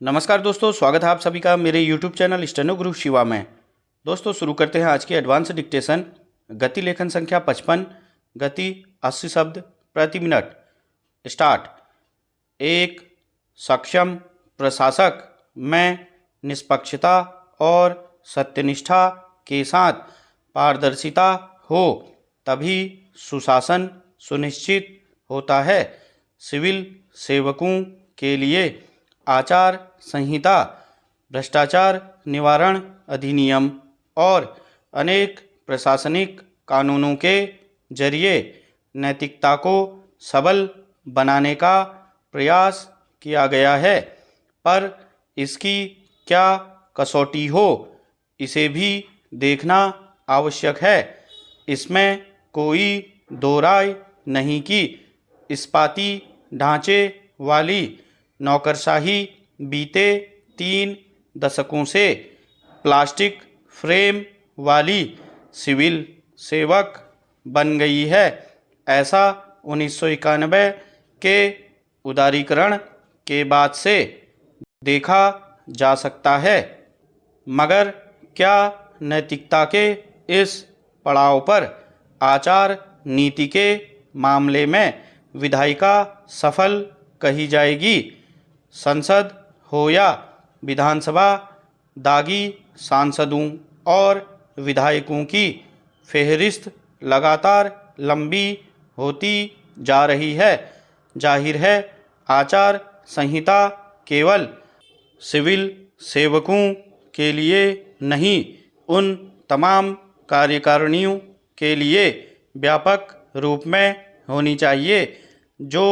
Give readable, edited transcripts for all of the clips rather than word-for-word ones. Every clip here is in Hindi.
नमस्कार दोस्तों, स्वागत है आप सभी का मेरे YouTube चैनल स्टेनो गुरु शिवा में। दोस्तों शुरू करते हैं आज की एडवांस डिक्टेशन। गति लेखन संख्या 55, गति 80 शब्द प्रति मिनट। स्टार्ट। एक सक्षम प्रशासक में निष्पक्षता और सत्यनिष्ठा के साथ पारदर्शिता हो तभी सुशासन सुनिश्चित होता है। सिविल सेवकों के लिए आचार संहिता, भ्रष्टाचार निवारण अधिनियम और अनेक प्रशासनिक कानूनों के जरिए नैतिकता को सबल बनाने का प्रयास किया गया है, पर इसकी क्या कसौटी हो, इसे भी देखना आवश्यक है। इसमें कोई दो राय नहीं कि इस्पाती ढांचे वाली नौकरशाही बीते 3 दशकों से प्लास्टिक फ्रेम वाली सिविल सेवक बन गई है। ऐसा 1991 के उदारीकरण के बाद से देखा जा सकता है। मगर क्या नैतिकता के इस पड़ाव पर आचार नीति के मामले में विधायिका सफल कही जाएगी? संसद हो या विधानसभा, दागी सांसदों और विधायकों की फेहरिस्त लगातार लंबी होती जा रही है। जाहिर है, आचार संहिता केवल सिविल सेवकों के लिए नहीं, उन तमाम कार्यकारिणियों के लिए व्यापक रूप में होनी चाहिए जो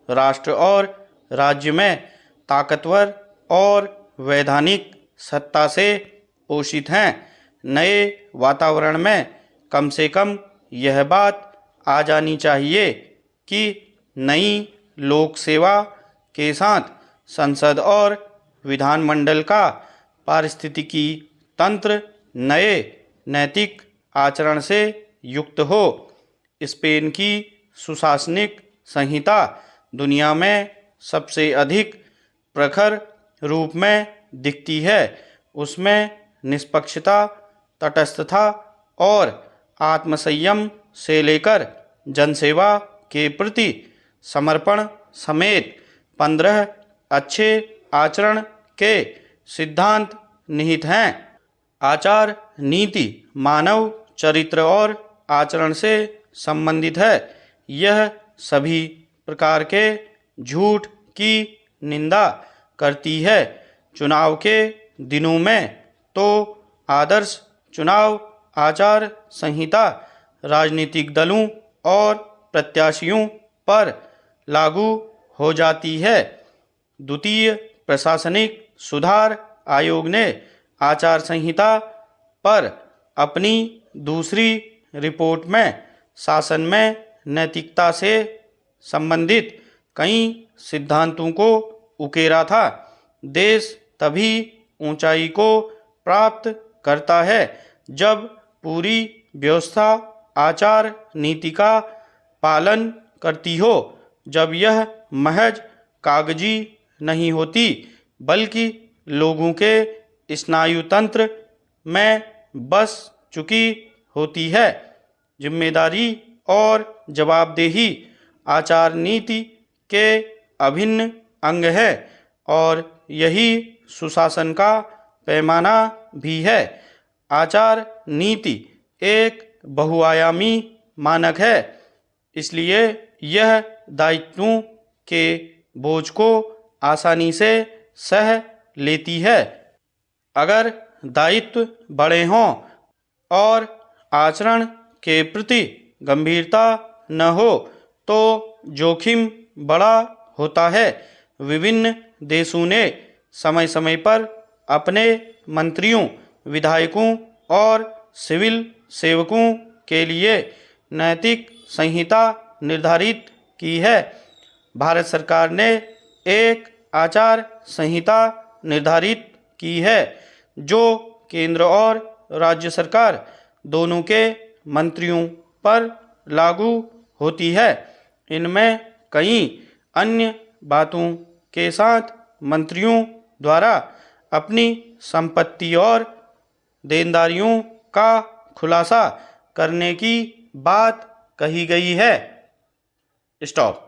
राष्ट्र और राज्य में ताकतवर और वैधानिक सत्ता से पोषित हैं। नए वातावरण में कम से कम यह बात आ जानी चाहिए कि नई लोक सेवा के साथ संसद और विधानमंडल का पारिस्थितिकी तंत्र नए नैतिक आचरण से युक्त हो। स्पेन की सुशासनिक संहिता दुनिया में सबसे अधिक प्रखर रूप में दिखती है। उसमें निष्पक्षता, तटस्थता और आत्मसंयम से लेकर जनसेवा के प्रति समर्पण समेत 15 अच्छे आचरण के सिद्धांत निहित हैं। आचार नीति मानव चरित्र और आचरण से संबंधित है। यह सभी प्रकार के झूठ की निंदा करती है। चुनाव के दिनों में तो आदर्श चुनाव आचार संहिता राजनीतिक दलों और प्रत्याशियों पर लागू हो जाती है। द्वितीय प्रशासनिक सुधार आयोग ने आचार संहिता पर अपनी दूसरी रिपोर्ट में शासन में नैतिकता से संबंधित कई सिद्धांतों को उकेरा था। देश तभी ऊंचाई को प्राप्त करता है जब पूरी व्यवस्था आचार नीति का पालन करती हो, जब यह महज कागजी नहीं होती बल्कि लोगों के स्नायु तंत्र में बस चुकी होती है। जिम्मेदारी और जवाबदेही आचार नीति के अभिन्न अंग है और यही सुशासन का पैमाना भी है। आचार नीति एक बहुआयामी मानक है, इसलिए यह दायित्वों के बोझ को आसानी से सह लेती है। अगर दायित्व बड़े हों और आचरण के प्रति गंभीरता न हो तो जोखिम बड़ा होता है। विभिन्न देशों ने समय समय पर अपने मंत्रियों, विधायकों और सिविल सेवकों के लिए नैतिक संहिता निर्धारित की है। भारत सरकार ने एक आचार संहिता निर्धारित की है जो केंद्र और राज्य सरकार दोनों के मंत्रियों पर लागू होती है। इनमें कई अन्य बातों के साथ मंत्रियों द्वारा अपनी संपत्ति और देनदारियों का खुलासा करने की बात कही गई है। स्टॉप।